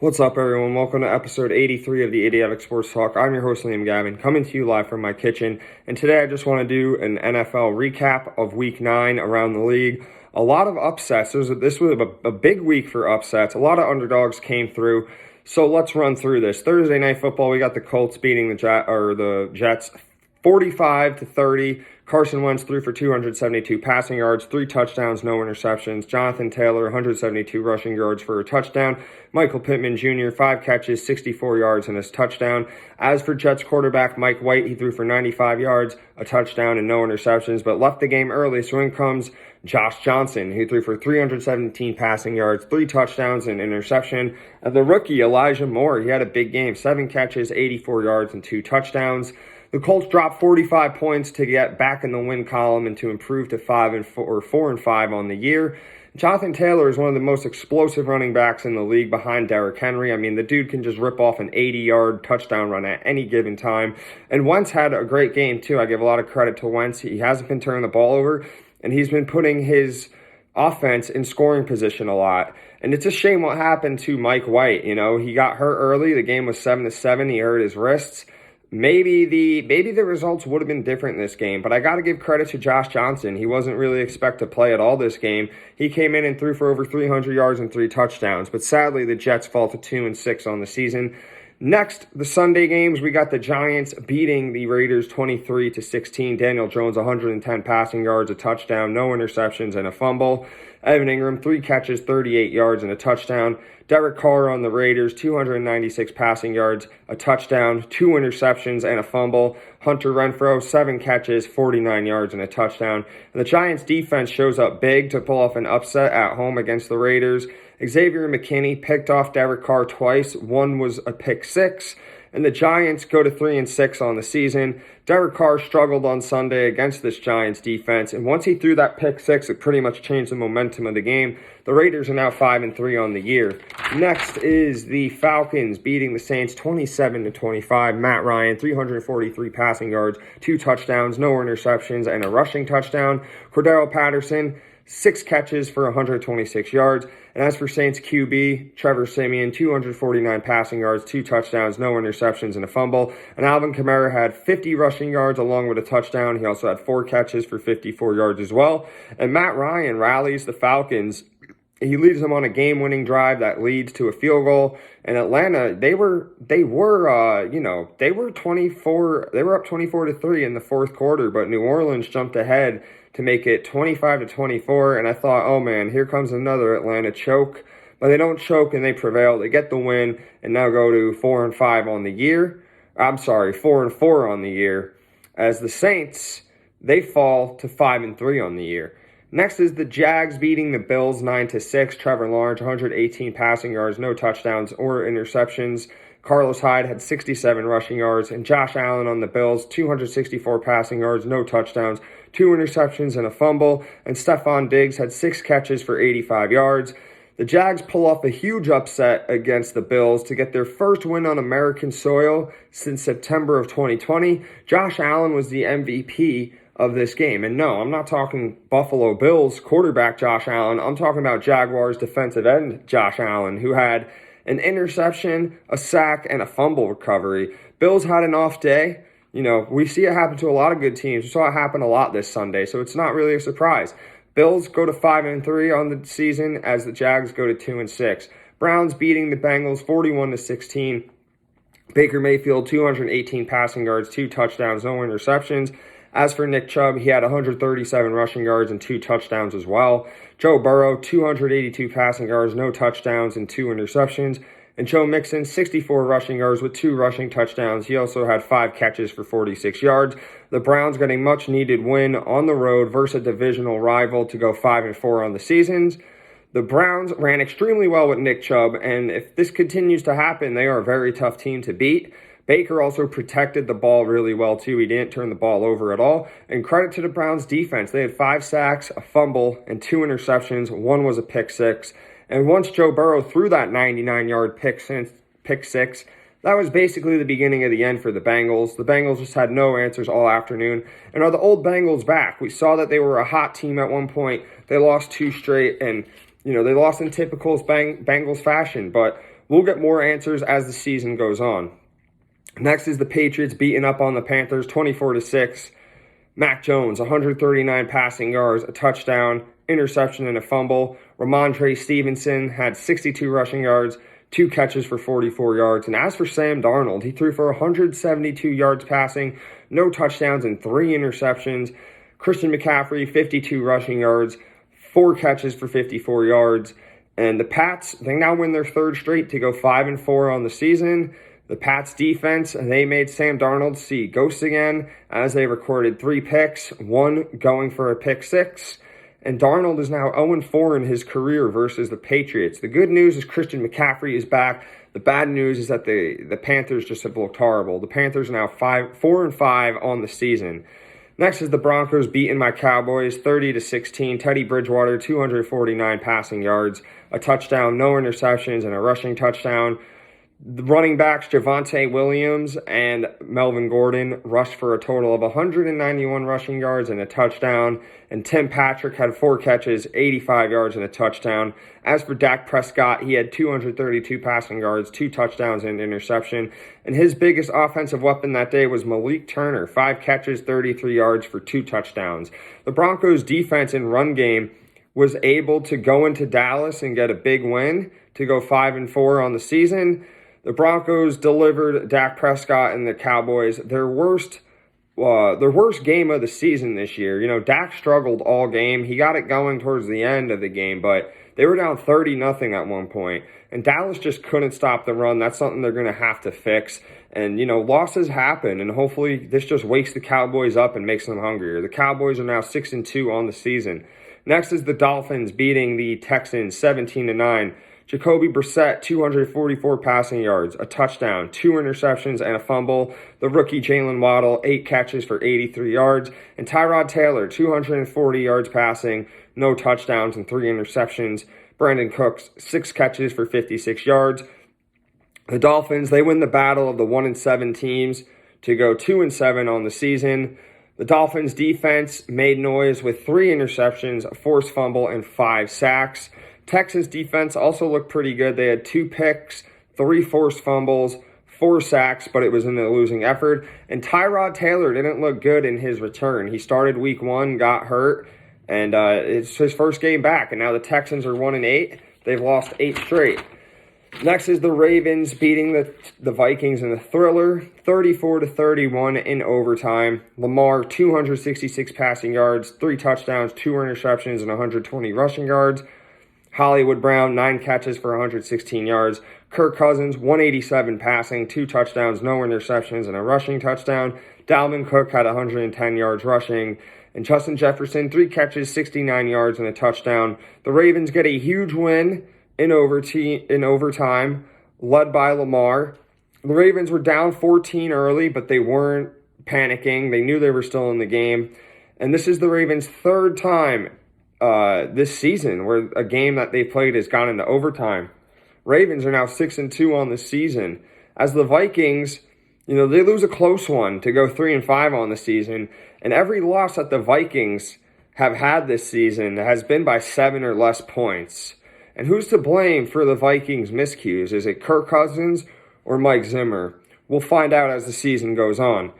What's up, everyone? Welcome to episode 83 of the Idiotic Sports Talk. I'm your host, Liam Gavin, coming to you live from my kitchen. And today I just want to do an NFL recap of Week 9 around the league. A lot of upsets. This was a big week for upsets. A lot of underdogs came through. So let's run through this. Thursday Night Football, we got the Colts beating the Jets 45-30. Carson Wentz threw for 272 passing yards, 3 touchdowns, no interceptions. Jonathan Taylor, 172 rushing yards for a touchdown. Michael Pittman Jr., 5 catches, 64 yards, and a touchdown. As for Jets quarterback Mike White, he threw for 95 yards, a touchdown, and no interceptions, but left the game early. So in comes Josh Johnson, who threw for 317 passing yards, 3 touchdowns, and an interception. And the rookie Elijah Moore, he had a big game, 7 catches, 84 yards, and 2 touchdowns. The Colts dropped 45 points to get back in the win column and to improve to 4-5 on the year. Jonathan Taylor is one of the most explosive running backs in the league behind Derrick Henry. I mean, the dude can just rip off an 80-yard touchdown run at any given time. And Wentz had a great game, too. I give a lot of credit to Wentz. He hasn't been turning the ball over, and he's been putting his offense in scoring position a lot. And it's a shame what happened to Mike White. You know, he got hurt early. The game was 7-7. He hurt his wrists. Maybe the results would have been different in this game, but I got to give credit to Josh Johnson. He wasn't really expected to play at all this game. He came in and threw for over 300 yards and 3 touchdowns, but sadly the Jets fall to 2-6 on the season. Next, the Sunday games, we got the Giants beating the Raiders 23-16. Daniel Jones, 110 passing yards, a touchdown, no interceptions, and a fumble. Evan Ingram, 3 catches, 38 yards, and a touchdown. Derek Carr on the Raiders, 296 passing yards, a touchdown, 2 interceptions, and a fumble. Hunter Renfrow, 7 catches, 49 yards, and a touchdown. And the Giants' defense shows up big to pull off an upset at home against the Raiders. Xavier McKinney picked off Derek Carr twice. One was a pick six. And the Giants go to 3-6 on the season. Derek Carr struggled on Sunday against this Giants defense, and once he threw that pick six, it pretty much changed the momentum of the game. The Raiders are now 5-3 on the year. Next is the Falcons beating the Saints 27-25. Matt Ryan, 343 passing yards, 2 touchdowns, no interceptions, and a rushing touchdown. Cordero Patterson, 6 catches for 126 yards. And as for Saints QB, Trevor Siemian, 249 passing yards, 2 touchdowns, no interceptions, and a fumble. And Alvin Kamara had 50 rushing yards along with a touchdown. He also had 4 catches for 54 yards as well. And Matt Ryan rallies the Falcons. He leads them on a game-winning drive that leads to a field goal. And Atlanta, they were up 24-3 in the fourth quarter, but New Orleans jumped ahead to make it 25-24, and I thought, oh man, here comes another Atlanta choke. But they don't choke and they prevail. They get the win and now go to 4-5 on the year. 4-4 on the year. As the Saints, they fall to 5-3 on the year. Next is the Jags beating the Bills 9-6. Trevor Lawrence, 118 passing yards, no touchdowns or interceptions. Carlos Hyde had 67 rushing yards, and Josh Allen on the Bills, 264 passing yards, no touchdowns, 2 interceptions, and a fumble. And Stephon Diggs had 6 catches for 85 yards. The Jags pull off a huge upset against the Bills to get their first win on American soil since September of 2020. Josh Allen was the MVP of this game. And no, I'm not talking Buffalo Bills quarterback Josh Allen. I'm talking about Jaguars defensive end Josh Allen, who had an interception, a sack, and a fumble recovery. Bills had an off day. You know, we see it happen to a lot of good teams. We saw it happen a lot this Sunday, so it's not really a surprise. Bills go to 5-3 on the season as the Jags go to 2-6. Browns beating the Bengals 41-16. Baker Mayfield, 218 passing yards, 2 touchdowns, no interceptions. As for Nick Chubb, he had 137 rushing yards and 2 touchdowns as well. Joe Burrow, 282 passing yards, no touchdowns, and 2 interceptions. And Joe Mixon, 64 rushing yards with 2 rushing touchdowns. He also had 5 catches for 46 yards. The Browns got a much-needed win on the road versus a divisional rival to go 5-4 on the seasons. The Browns ran extremely well with Nick Chubb, and if this continues to happen, they are a very tough team to beat. Baker also protected the ball really well, too. He didn't turn the ball over at all. And credit to the Browns' defense. They had 5 sacks, a fumble, and 2 interceptions. 1 was a pick six. And once Joe Burrow threw that 99-yard pick six, that was basically the beginning of the end for the Bengals. The Bengals just had no answers all afternoon. And are the old Bengals back? We saw that they were a hot team at one point. They lost 2 straight, and they lost in typical Bengals fashion. But we'll get more answers as the season goes on. Next is the Patriots beating up on the Panthers 24-6. Mac Jones, 139 passing yards, a touchdown, interception, and a fumble. Ramondre Stevenson had 62 rushing yards, 2 catches for 44 yards. And as for Sam Darnold, he threw for 172 yards passing, no touchdowns, and 3 interceptions. Christian McCaffrey, 52 rushing yards, 4 catches for 54 yards. And the Pats, they now win their 3rd straight to go 5-4 on the season. The Pats defense, they made Sam Darnold see ghosts again as they recorded 3 picks, 1 going for a pick 6. And Darnold is now 0-4 in his career versus the Patriots. The good news is Christian McCaffrey is back. The bad news is that the Panthers just have looked horrible. The Panthers are now 4-5 on the season. Next is the Broncos beating my Cowboys 30-16. Teddy Bridgewater, 249 passing yards, a touchdown, no interceptions, and a rushing touchdown. The running backs Javonte Williams and Melvin Gordon rushed for a total of 191 rushing yards and a touchdown. And Tim Patrick had 4 catches, 85 yards, and a touchdown. As for Dak Prescott, he had 232 passing yards, 2 touchdowns, and an interception. And his biggest offensive weapon that day was Malik Turner, 5 catches, 33 yards for 2 touchdowns. The Broncos' defense and run game was able to go into Dallas and get a big win to go 5-4 on the season. The Broncos delivered Dak Prescott and the Cowboys their worst game of the season this year. You know, Dak struggled all game. He got it going towards the end of the game, but they were down 30-0 at one point. And Dallas just couldn't stop the run. That's something they're going to have to fix. And, you know, losses happen, and hopefully this just wakes the Cowboys up and makes them hungrier. The Cowboys are now 6-2 on the season. Next is the Dolphins beating the Texans 17-9. Jacoby Brissett, 244 passing yards, a touchdown, 2 interceptions, and a fumble. The rookie Jalen Waddle, 8 catches for 83 yards. And Tyrod Taylor, 240 yards passing, no touchdowns, and 3 interceptions. Brandon Cooks, 6 catches for 56 yards. The Dolphins, they win the battle of the 1-7 teams to go 2-7 on the season. The Dolphins' defense made noise with 3 interceptions, a forced fumble, and 5 sacks. Texans' defense also looked pretty good. They had 2 picks, 3 forced fumbles, 4 sacks, but it was in a losing effort. And Tyrod Taylor didn't look good in his return. He started week 1, got hurt, and it's his first game back. And now the Texans are 1-8. They've lost 8 straight. Next is the Ravens beating the Vikings in a thriller, 34-31 in overtime. Lamar, 266 passing yards, 3 touchdowns, 2 interceptions, and 120 rushing yards. Hollywood Brown, 9 catches for 116 yards. Kirk Cousins, 187 passing, 2 touchdowns, no interceptions, and a rushing touchdown. Dalvin Cook had 110 yards rushing. And Justin Jefferson, 3 catches, 69 yards, and a touchdown. The Ravens get a huge win in overtime, led by Lamar. The Ravens were down 14 early, but they weren't panicking. They knew they were still in the game. And this is the Ravens' 3rd time this season where a game that they played has gone into overtime. Ravens are now 6-2 on the season. As the Vikings, you know, they lose a close one to go 3-5 on the season. And every loss that the Vikings have had this season has been by 7 or less points. And who's to blame for the Vikings' miscues? Is it Kirk Cousins or Mike Zimmer? We'll find out as the season goes on.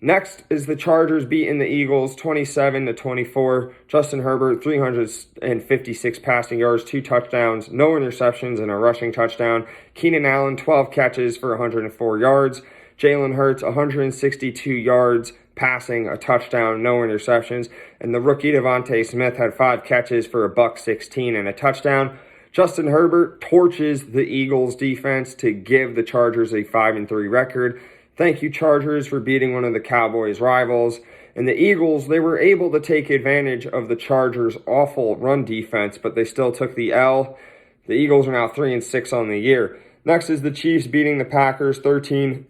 Next is the Chargers beating the Eagles 27-24. Justin Herbert, 356 passing yards, 2 touchdowns, no interceptions, and a rushing touchdown. Keenan Allen, 12 catches for 104 yards. Jalen Hurts, 162 yards passing, a touchdown, no interceptions. And the rookie Devontae Smith had 5 catches for $116 and a touchdown. Justin Herbert torches the Eagles defense to give the Chargers a 5-3 record. Thank you, Chargers, for beating one of the Cowboys' rivals. And the Eagles, they were able to take advantage of the Chargers' awful run defense, but they still took the L. The Eagles are now 3-6 on the year. Next is the Chiefs beating the Packers 13-7.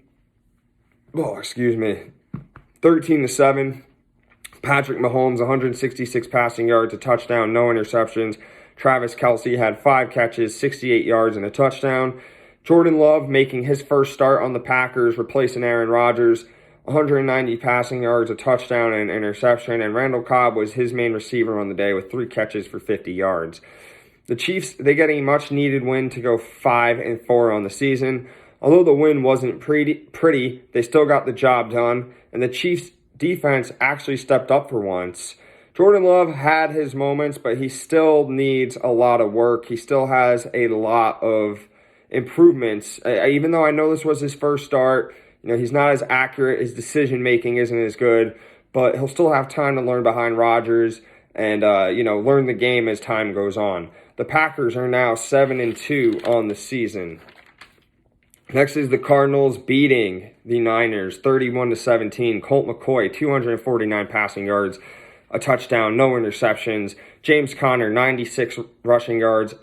Patrick Mahomes, 166 passing yards, a touchdown, no interceptions. Travis Kelce had 5 catches, 68 yards, and a touchdown. Jordan Love making his first start on the Packers, replacing Aaron Rodgers, 190 passing yards, a touchdown, and an interception. And Randall Cobb was his main receiver on the day with 3 catches for 50 yards. The Chiefs, they get a much-needed win to go 5-4 on the season. Although the win wasn't pretty, they still got the job done, and the Chiefs' defense actually stepped up for once. Jordan Love had his moments, but he still needs a lot of work. He still has a lot of improvements. Even though I know this was his first start, he's not as accurate. His decision-making isn't as good, but he'll still have time to learn behind Rodgers and, learn the game as time goes on. The Packers are now 7-2 on the season. Next is the Cardinals beating the Niners 31-17. Colt McCoy, 249 passing yards, a touchdown, no interceptions. James Conner, 96 rushing yards,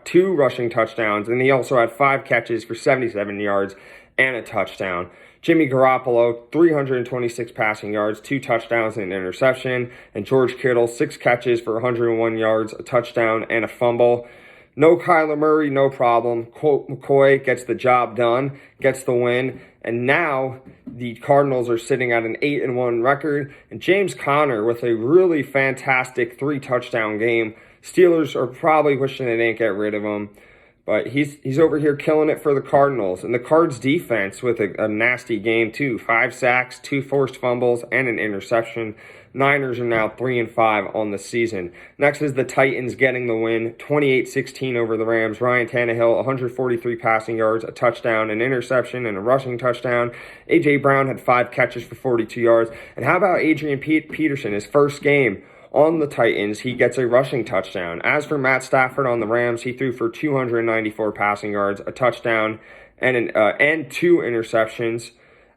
2 rushing touchdowns, and he also had 5 catches for 77 yards and a touchdown. Jimmy Garoppolo, 326 passing yards, 2 touchdowns and an interception. And George Kittle, 6 catches for 101 yards, a touchdown and a fumble. No Kyler Murray, no problem. Colt McCoy gets the job done, gets the win. And now the Cardinals are sitting at an 8-1 record. And James Conner with a really fantastic 3-touchdown game. Steelers are probably wishing they didn't get rid of him. But he's over here killing it for the Cardinals. And the Cards defense with a nasty game too. 5 sacks, 2 forced fumbles, and an interception. Niners are now 3-5 on the season. Next is the Titans getting the win, 28-16 over the Rams. Ryan Tannehill, 143 passing yards, a touchdown, an interception, and a rushing touchdown. A.J. Brown had 5 catches for 42 yards. And how about Adrian Peterson, his first game on the Titans, he gets a rushing touchdown. As for Matt Stafford on the Rams, he threw for 294 passing yards, a touchdown, and 2 interceptions.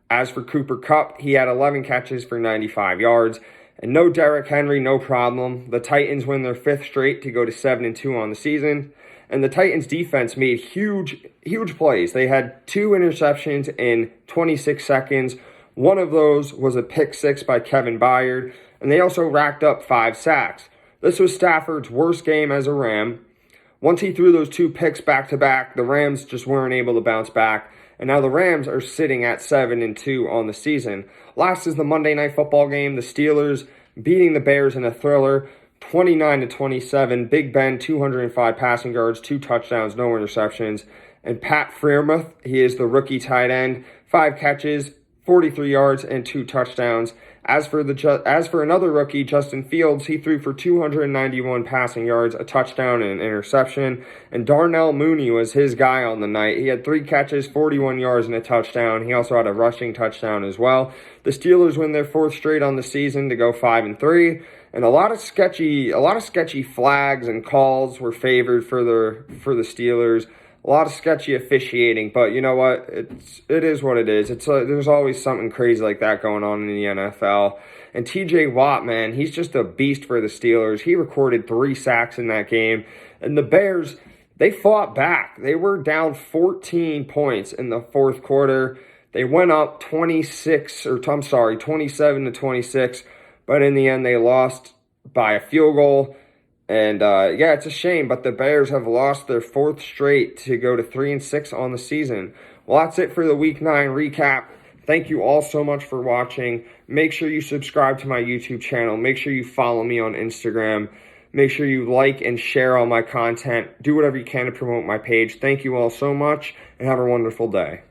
As for Cooper Kupp, he had 11 catches for 95 yards. And no Derrick Henry, no problem. The Titans win their 5th straight to go to 7-2 on the season. And the Titans defense made huge plays. They had 2 interceptions in 26 seconds. One of those was a pick 6 by Kevin Byard. And they also racked up 5 sacks. This was Stafford's worst game as a Ram. Once he threw those 2 picks back-to-back, the Rams just weren't able to bounce back. And now the Rams are sitting at 7-2 on the season. Last is the Monday Night Football game. The Steelers beating the Bears in a thriller, 29-27. Big Ben, 205 passing yards, 2 touchdowns, no interceptions. And Pat Freiermuth, he is the rookie tight end, 5 catches, 43 yards, and 2 touchdowns. As for another rookie, Justin Fields, he threw for 291 passing yards, a touchdown, and an interception. And Darnell Mooney was his guy on the night. He had 3 catches, 41 yards, and a touchdown. He also had a rushing touchdown as well. The Steelers win their 4th straight on the season to go 5-3. And a lot of sketchy flags and calls were favored for the Steelers. A lot of sketchy officiating, but you know what? It is what it is. There's always something crazy like that going on in the NFL. And T.J. Watt, man, he's just a beast for the Steelers. He recorded 3 sacks in that game. And the Bears, they fought back. They were down 14 points in the 4th quarter. They went up 27-26, but in the end they lost by a field goal. And, it's a shame, but the Bears have lost their 4th straight to go to 3-6 on the season. Well, that's it for the Week 9 recap. Thank you all so much for watching. Make sure you subscribe to my YouTube channel. Make sure you follow me on Instagram. Make sure you like and share all my content. Do whatever you can to promote my page. Thank you all so much, and have a wonderful day.